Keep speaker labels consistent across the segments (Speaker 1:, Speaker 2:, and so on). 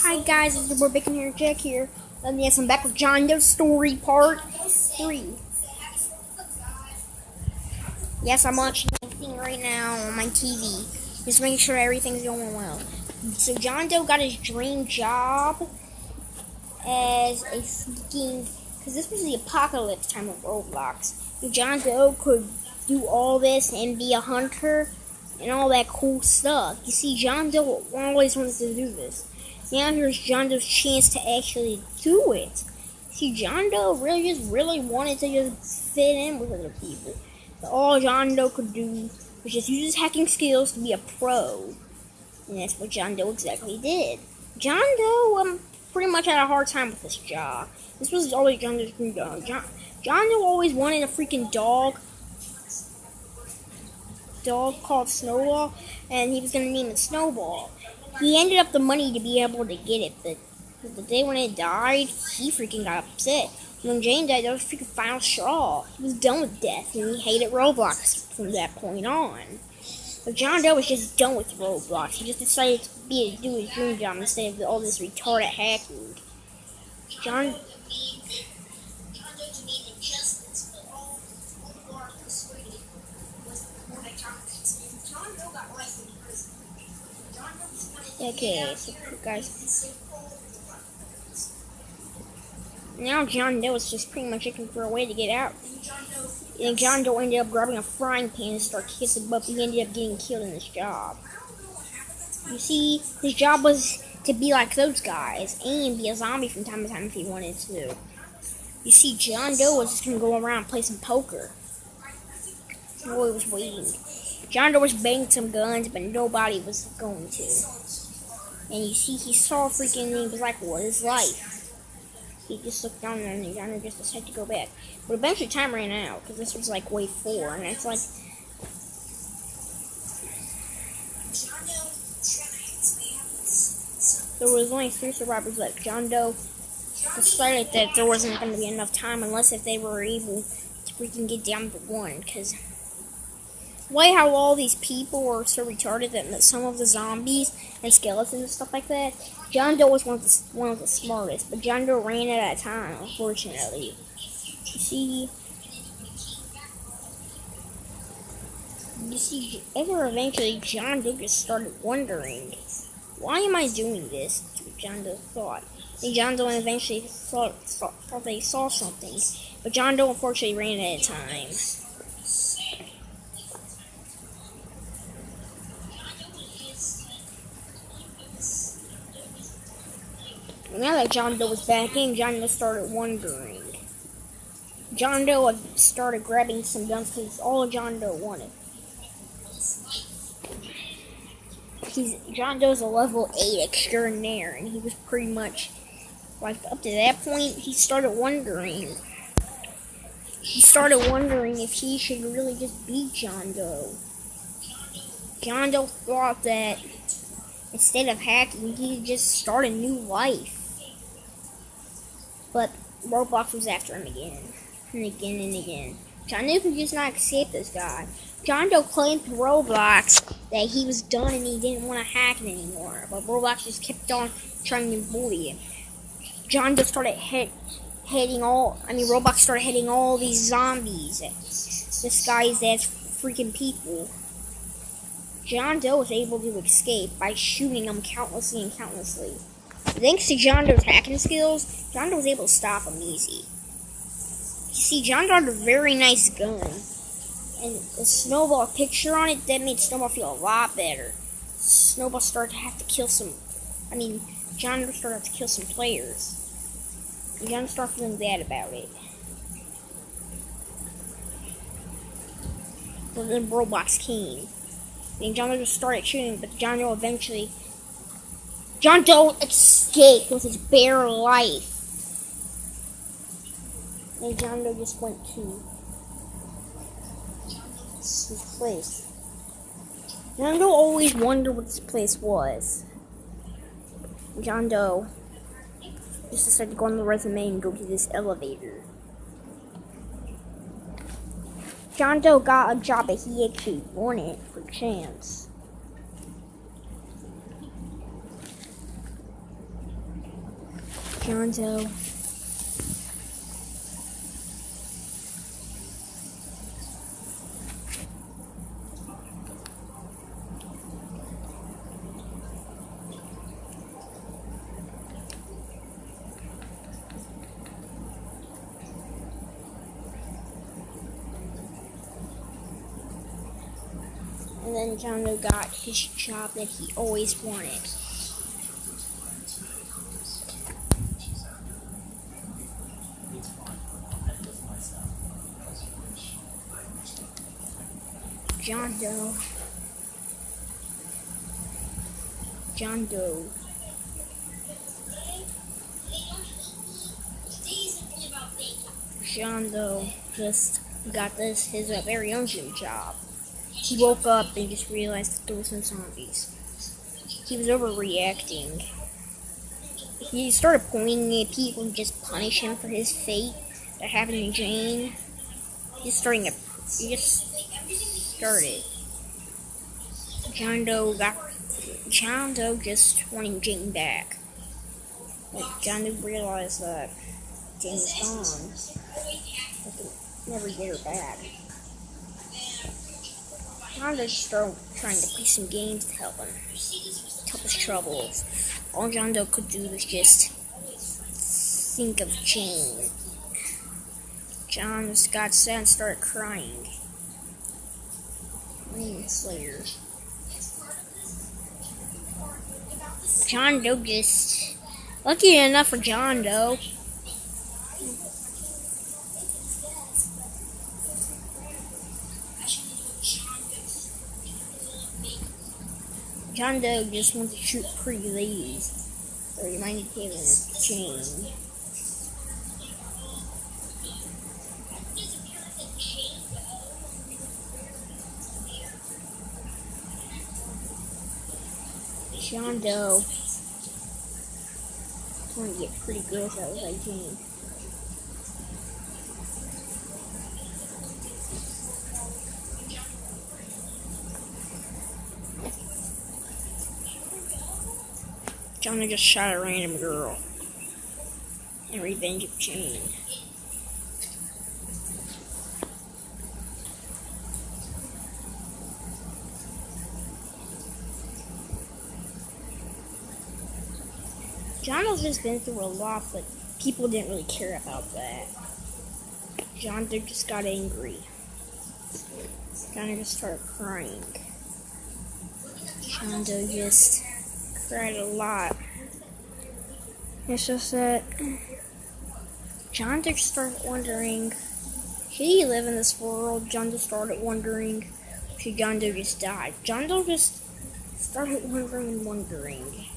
Speaker 1: Hi guys, it's your boy Bacon here, Jack here. Yes, I'm back with John Doe Story Part 3. Yes, I'm watching everything right now on my TV. Just making sure everything's going well. So John Doe got his dream job as a freaking... Because this was the apocalypse time of Roblox. So John Doe could do all this and be a hunter and all that cool stuff. You see, John Doe always wanted to do this. Now here's John Doe's chance to actually do it. See, John Doe really wanted to just fit in with other people. But all John Doe could do was just use his hacking skills to be a pro. And that's what John Doe exactly did. John Doe pretty much had a hard time with this job. This was always John Doe's dream job. John Doe always wanted a freaking dog called Snowball, and he was going to name it Snowball. He ended up the money to be able to get it, but the day when it died, he freaking got upset. When Jane died, that was freaking final straw. He was done with death, and he hated Roblox from that point on. But John Doe was just done with Roblox. He just decided to do his dream job instead of all this retarded hacking. John Okay, so guys. Now John Doe is just pretty much looking for a way to get out. And John Doe ended up grabbing a frying pan and started kissing, but he ended up getting killed in this job. You see, his job was to be like those guys and be a zombie from time to time if he wanted to. You see, John Doe was just gonna go around and play some poker. Boy was waiting. John Doe was banging some guns, but nobody was going to. And you see, he saw freaking, he was like, what is life? He just looked down there and John Doe just decided to go back. But eventually time ran out, because this was like wave 4, and it's like... There was only 3 survivors left. John Doe decided that there wasn't going to be enough time unless if they were able to freaking get down to 1, because... Why how all these people were so retarded that some of the zombies and skeletons and stuff like that? John Doe was one of the smartest, but John Doe ran out of time, unfortunately. You see, eventually John Doe just started wondering, why am I doing this? John Doe thought. And John Doe eventually thought they saw something, but John Doe unfortunately ran out of time. Now that John Doe was back in, John Doe started wondering. John Doe started grabbing some guns because all John Doe wanted. John Doe's a level 8 extraordinaire, and he was pretty much, like, up to that point, he started wondering. He started wondering if he should really just beat John Doe. John Doe thought that instead of hacking, he could just start a new life. But Roblox was after him again, and again, and again. John Doe could just not escape this guy. John Doe claimed to Roblox that he was done and he didn't want to hack it anymore. But Roblox just kept on trying to bully him. John Doe started Roblox started hitting all these zombies, disguised as freaking people. John Doe was able to escape by shooting them countlessly and countlessly. Thanks to John Doe's hacking skills, John Doe was able to stop him easy. You see, John Doe had a very nice gun. And the Snowball picture on it, that made Snowball feel a lot better. Snowball started to have to kill John Doe started to kill some players. And John Doe started feeling bad about it. But then Roblox came. And John Doe just started shooting, but John Doe escaped with his bare life. And John Doe just went to his place. John Doe always wondered what this place was. John Doe just decided to go on the resume and go to this elevator. John Doe got a job that he actually wanted for chance. John Doe. And then John Doe got his job that he always wanted. John Doe. John Doe. John Doe just got his very own gym job. He woke up and just realized that there were some zombies. He was overreacting. He started pointing at people and just punish him for his fate that happened to Jane. He just started. John Doe just wanting Jane back. But John Doe realized that Jane was gone. They could never get her back. John Doe just started trying to play some games to help his troubles. All John Doe could do was just think of Jane. John just got sad and started crying. Slayer. John Doe just... Lucky enough for John Doe. John Doe just wants to shoot pretty ladies. So he reminded him of Jane. John Doe want to get pretty girls that was like Jane. John Doe just shot a random girl in revenge of Jane. John Doe's just been through a lot, but people didn't really care about that. John Doe just got angry. John Doe just started crying. John Doe just cried a lot. It's just that John Doe started wondering, should he live in this world? John Doe started wondering, should John Doe just die? John Doe just started wondering.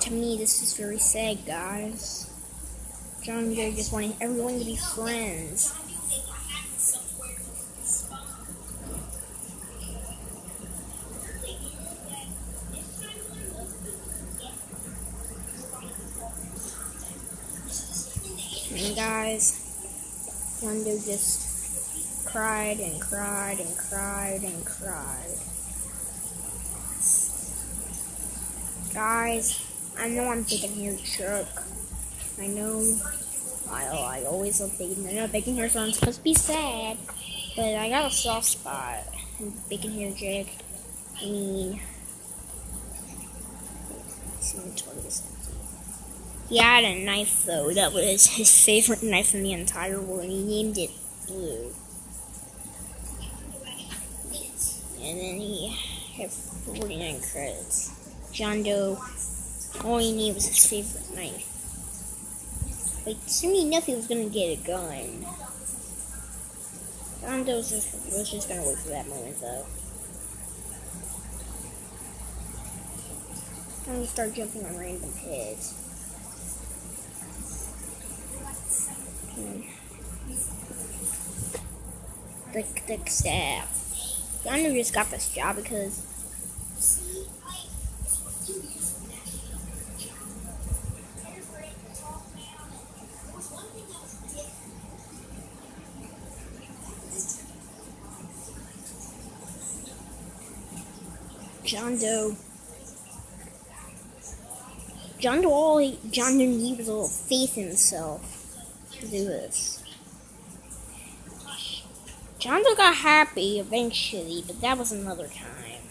Speaker 1: To me, this is very sad, guys. John Doe just wanted everyone to be friends. And guys, John Doe just cried and cried and cried and cried. Guys, I know I'm taking here Chuck. I know I always love bacon. I know bacon hair sounds supposed to be sad, but I got a soft spot. And bacon hair Jack. I mean, he had a knife though. That was his favorite knife in the entire world, and he named it Blue. And then he had 49 credits. John Doe, all he needed was his favorite knife. Like, soon enough he was gonna get a gun. John Doe was just gonna wait for that moment though. I'm gonna start jumping on random heads. The staff. John Doe just got this job because John Doe needs a little faith in himself to do this. John Doe got happy eventually, but that was another time.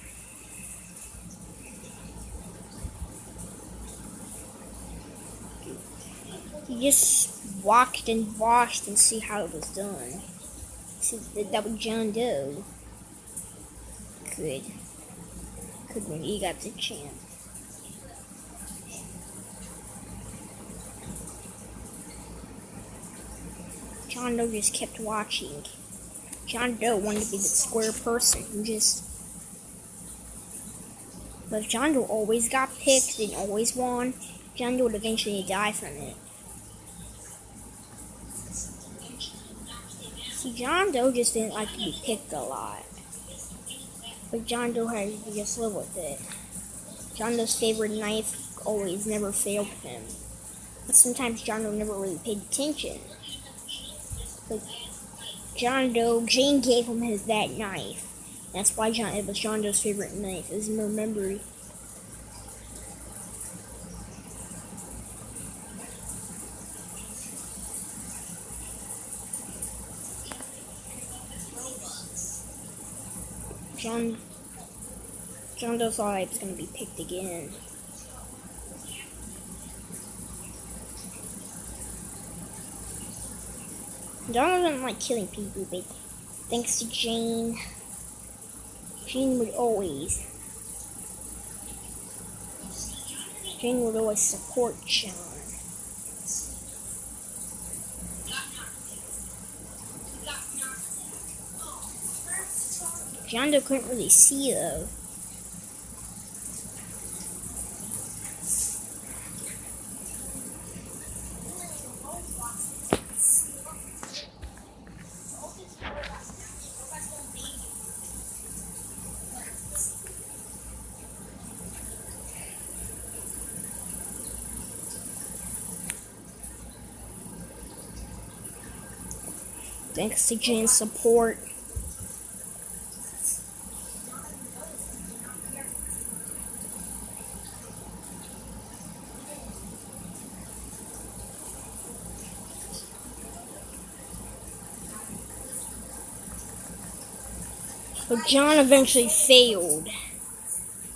Speaker 1: He just walked and watched and see how it was done. See, that was John Doe. Good when he got the chance. John Doe just kept watching. John Doe wanted to be the square person who just... But if John Doe always got picked and always won, John Doe would eventually die from it. See, John Doe just didn't like to be picked a lot. But John Doe had to just live with it. John Doe's favorite knife always never failed him. But sometimes John Doe never really paid attention. But John Doe, Jane gave him that knife. That's why it was John Doe's favorite knife. It was in memory. John Doe thought I was going to be picked again. John doesn't like killing people, but thanks to Jane would always support John. John Doe couldn't really see though. Thanks to Jane's support. But John eventually failed. I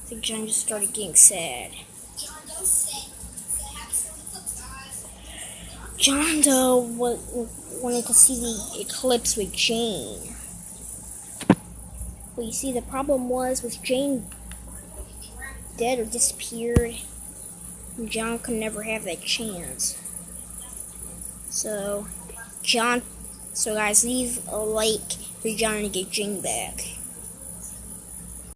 Speaker 1: think John just started getting sad. John Doe wanted to see the eclipse with Jane. But you see, the problem was with Jane dead or disappeared, John could never have that chance. So guys, leave a like for John to get Jane back.